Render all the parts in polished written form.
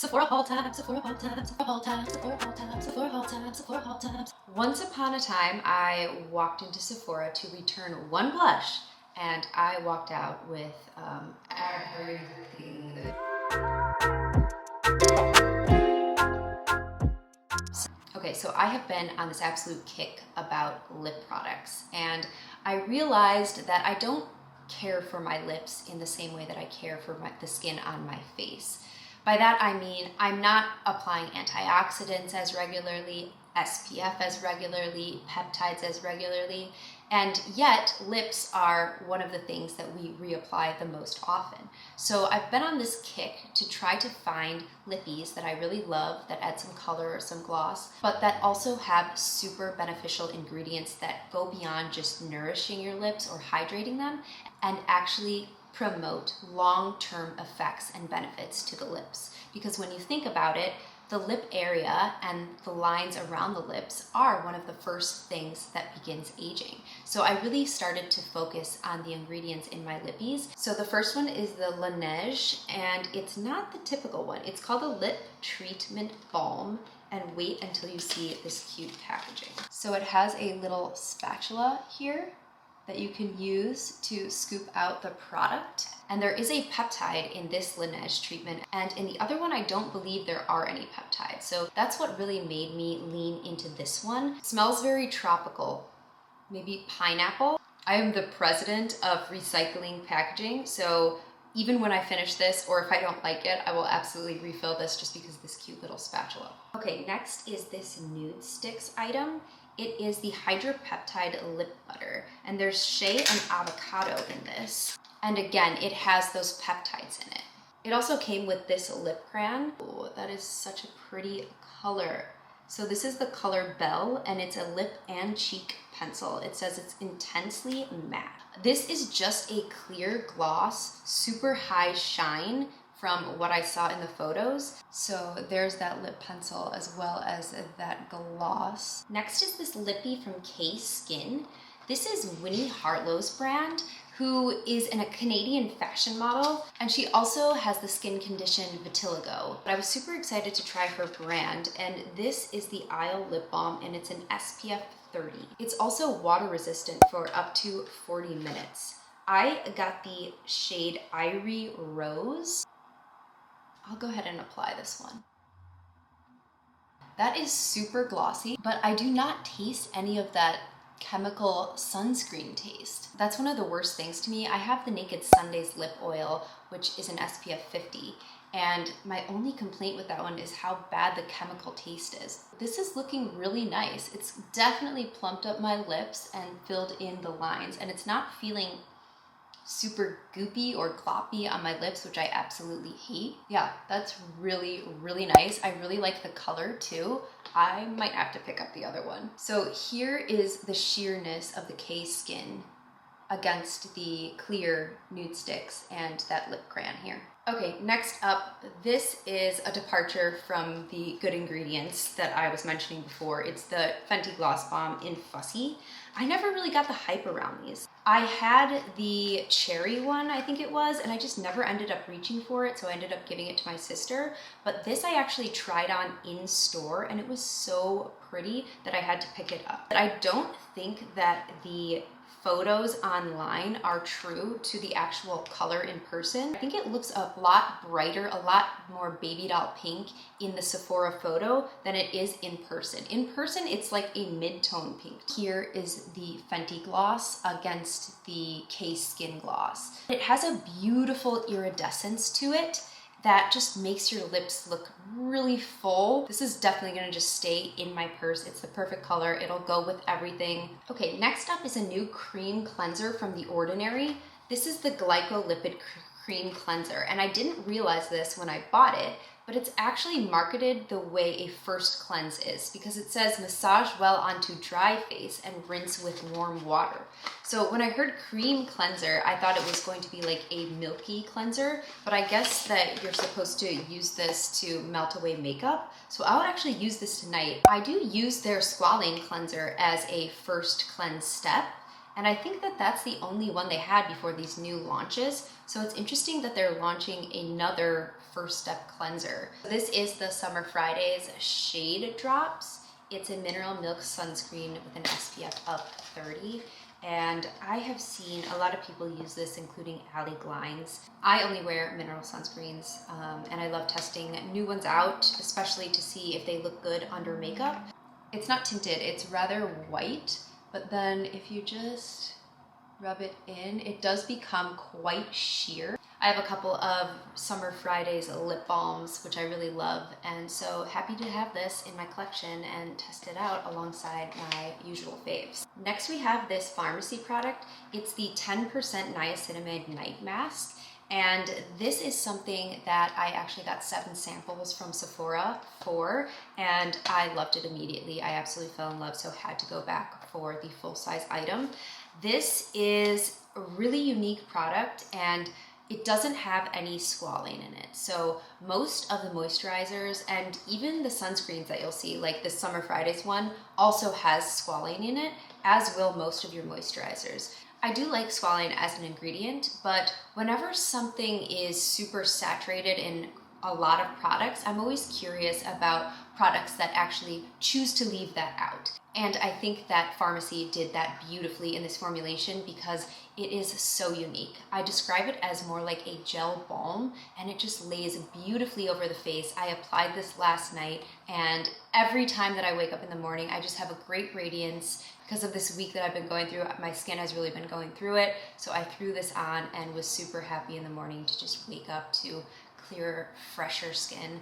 Sephora haul time, Sephora haul time, Sephora haul time, Sephora haul time, Sephora haul time, Sephora haul time. Once upon a time, I walked into Sephora to return one blush, and I walked out with everything. Okay, so I have been on this absolute kick about lip products, and I realized that I don't care for my lips in the same way that I care for the skin on my face. By that I mean I'm not applying antioxidants as regularly, SPF as regularly, peptides as regularly, and yet lips are one of the things that we reapply the most often. So I've been on this kick to try to find lippies that I really love that add some color or some gloss, but that also have super beneficial ingredients that go beyond just nourishing your lips or hydrating them and actually promote long-term effects and benefits to the lips. Because when you think about it, the lip area and the lines around the lips are one of the first things that begins aging. So I really started to focus on the ingredients in my lippies. So the first one is the LANEIGE, and it's not the typical one. It's called the Lip Treatment Balm, and wait until you see this cute packaging. So it has a little spatula here that you can use to scoop out the product. And there is a peptide in this LANEIGE treatment, and in the other one I don't believe there are any peptides. So that's what really made me lean into this one. It smells very tropical, maybe pineapple. I am the president of recycling packaging, so even when I finish this, or if I don't like it, I will absolutely refill this just because of this cute little spatula. Okay, next is this nude sticks item. It is the Hydra-Peptide Lip Butter, and there's shea and avocado in this. And again, it has those peptides in it. It also came with this lip crayon. Oh, that is such a pretty color. So this is the color Belle, and it's a lip and cheek pencil. It says it's intensely matte. This is just a clear gloss, super high shine from what I saw in the photos. So there's that lip pencil as well as that gloss. Next is this lippie from K-Skin. This is Winnie Hartlow's brand, who is a Canadian fashion model, and she also has the skin condition vitiligo. But I was super excited to try her brand, and this is the Isle Lip Balm, and it's an SPF 30. It's also water resistant for up to 40 minutes. I got the shade Irie Rose. I'll go ahead and apply this one. That is super glossy, but I do not taste any of that chemical sunscreen taste. That's one of the worst things to me. I have the Naked Sundays lip oil, which is an SPF 50, and my only complaint with that one is how bad the chemical taste is. This is looking really nice. It's definitely plumped up my lips and filled in the lines, and it's not feeling super goopy or gloppy on my lips, which I absolutely hate. Yeah, that's really, really nice. I really like the color too. I might have to pick up the other one. So here is the sheerness of the K-Skin against the clear nude sticks and that lip crayon here. Okay, next up, this is a departure from the good ingredients that I was mentioning before. It's the Fenty Gloss Bomb in Fussy. I never really got the hype around these. I had the cherry one, I think it was, and I just never ended up reaching for it, so I ended up giving it to my sister. But this I actually tried on in store, and it was so pretty that I had to pick it up. But I don't think that the photos online are true to the actual color in person. I think it looks a lot brighter, a lot more baby doll pink in the Sephora photo than it is in person. In person, it's like a mid-tone pink. Here is the Fenty gloss against the K-Skin gloss. It has a beautiful iridescence to it that just makes your lips look really full. This is definitely gonna just stay in my purse. It's the perfect color. It'll go with everything. Okay, next up is a new cream cleanser from The Ordinary. This is the Glycolipid cream cleanser, and I didn't realize this when I bought it, but it's actually marketed the way a first cleanse is, because it says massage well onto dry face and rinse with warm water. So when I heard cream cleanser, I thought it was going to be like a milky cleanser, but I guess that you're supposed to use this to melt away makeup. So I'll actually use this tonight. I do use their squalane cleanser as a first cleanse step, and I think that that's the only one they had before these new launches. So it's interesting that they're launching another first step cleanser. This is the Summer Fridays ShadeDrops. It's a mineral milk sunscreen with an SPF of 30. And I have seen a lot of people use this, including Allie, Glines. I only wear mineral sunscreens, and I love testing new ones out, especially to see if they look good under makeup. It's not tinted, it's rather white, but then if you just rub it in, it does become quite sheer. I have a couple of Summer Fridays lip balms, which I really love, and so happy to have this in my collection and test it out alongside my usual faves. Next we have this pharmacy product. It's the 10% Niacinamide Night Mask, and this is something that I actually got 7 samples from Sephora for, and I loved it immediately. I absolutely fell in love, so had to go back for the full-size item. This is a really unique product, and it doesn't have any squalane in it. So most of the moisturizers and even the sunscreens that you'll see, like the Summer Fridays one, also has squalane in it, as will most of your moisturizers. I do like squalane as an ingredient, but whenever something is super saturated in a lot of products, I'm always curious about products that actually choose to leave that out. And I think that Pharmacy did that beautifully in this formulation because it is so unique. I describe it as more like a gel balm, and it just lays beautifully over the face. I applied this last night, and every time that I wake up in the morning, I just have a great radiance. Because of this week that I've been going through, my skin has really been going through it. So I threw this on and was super happy in the morning to just wake up to clearer, fresher skin.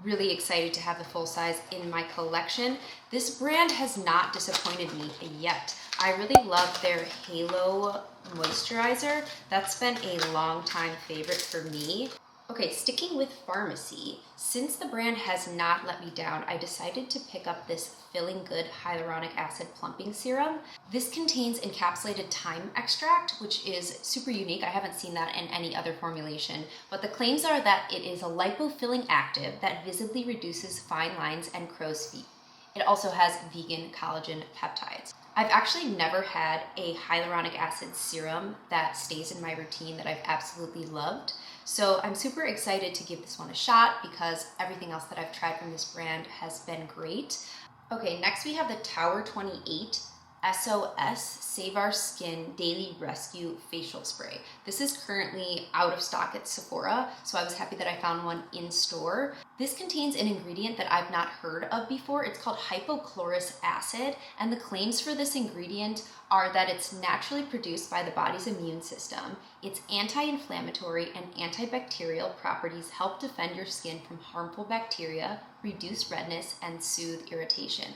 Really excited to have the full size in my collection. This brand has not disappointed me yet. I really love their Halo moisturizer. That's been a long time favorite for me. Okay, sticking with Pharmacy, since the brand has not let me down, I decided to pick up this Feeling Good Hyaluronic Acid Plumping Serum. This contains encapsulated thyme extract, which is super unique. I haven't seen that in any other formulation, but the claims are that it is a lipofilling active that visibly reduces fine lines and crow's feet. It also has vegan collagen peptides. I've actually never had a hyaluronic acid serum that stays in my routine that I've absolutely loved. So I'm super excited to give this one a shot because everything else that I've tried from this brand has been great. Okay, next we have the Tower 28 SOS Save Our Skin Daily Rescue Facial Spray. This is currently out of stock at Sephora, so I was happy that I found one in store. This contains an ingredient that I've not heard of before. It's called hypochlorous acid, and the claims for this ingredient are that it's naturally produced by the body's immune system. Its anti-inflammatory and antibacterial properties help defend your skin from harmful bacteria, reduce redness, and soothe irritation.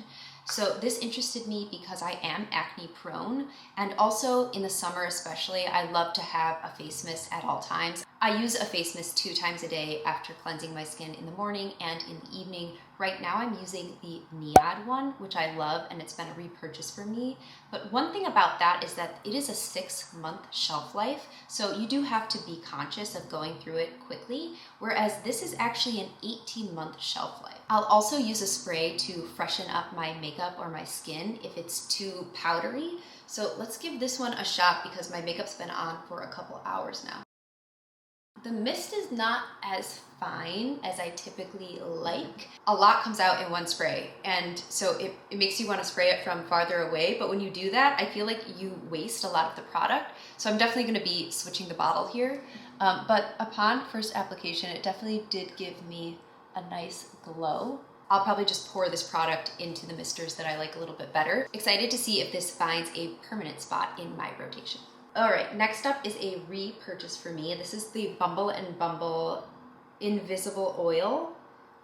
So this interested me because I am acne prone, and also in the summer especially, I love to have a face mist at all times. I use a face mist 2 times a day after cleansing my skin in the morning and in the evening. Right now I'm using the Niacinamide one, which I love, and it's been a repurchase for me. But one thing about that is that it is a 6-month shelf life, so you do have to be conscious of going through it quickly, whereas this is actually an 18-month shelf life. I'll also use a spray to freshen up my makeup or my skin if it's too powdery. So let's give this one a shot because my makeup's been on for a couple hours now. The mist is not as fine as I typically like. A lot comes out in one spray, and so it makes you want to spray it from farther away, but when you do that, I feel like you waste a lot of the product. So I'm definitely going to be switching the bottle here, but upon first application, it definitely did give me a nice glow. I'll probably just pour this product into the misters that I like a little bit better. Excited to see if this finds a permanent spot in my rotation. All right, next up is a repurchase for me. This is the Bumble and Bumble Invisible Oil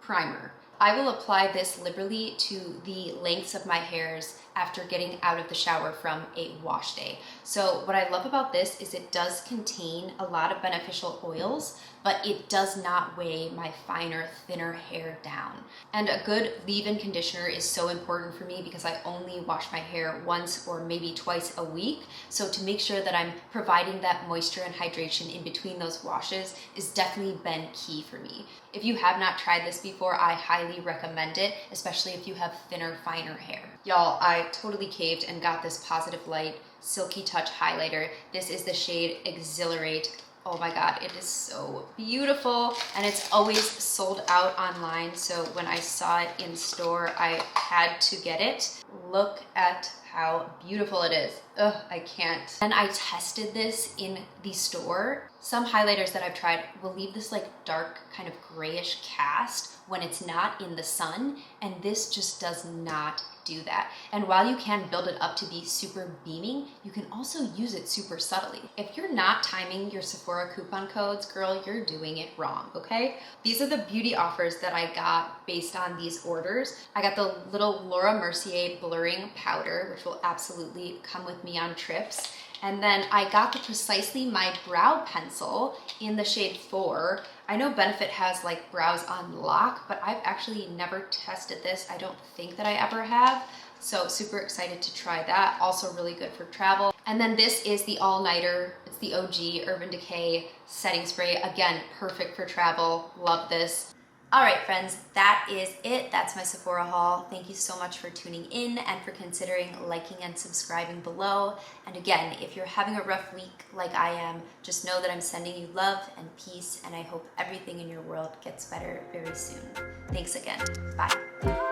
Primer. I will apply this liberally to the lengths of my hairs after getting out of the shower from a wash day. So what I love about this is it does contain a lot of beneficial oils, but it does not weigh my finer, thinner hair down. And a good leave-in conditioner is so important for me because I only wash my hair once or maybe twice a week. So to make sure that I'm providing that moisture and hydration in between those washes is definitely been key for me. If you have not tried this before, I highly recommend it, especially if you have thinner, finer hair. Y'all, I totally caved and got this Positive Light Silky Touch highlighter. This is the shade Exhilarate. Oh my God, it is so beautiful. And it's always sold out online. So when I saw it in store, I had to get it. Look at how beautiful it is. Ugh, I can't. And I tested this in the store. Some highlighters that I've tried will leave this like dark kind of grayish cast when it's not in the sun. And this just does not do that. And while you can build it up to be super beaming, you can also use it super subtly. If you're not timing your Sephora coupon codes, girl, you're doing it wrong, okay? These are the beauty offers that I got based on these orders. I got the little Laura Mercier blurring powder, which will absolutely come with me on trips. And then I got the Precisely My Brow Pencil in the shade 4. I know Benefit has like brows on lock, but I've actually never tested this. I don't think that I ever have. So super excited to try that. Also really good for travel. And then this is the All Nighter. It's the OG Urban Decay setting spray. Again, perfect for travel. Love this. All right, friends, that is it. That's my Sephora haul. Thank you so much for tuning in and for considering liking and subscribing below. And again, if you're having a rough week like I am, just know that I'm sending you love and peace, and I hope everything in your world gets better very soon. Thanks again. Bye.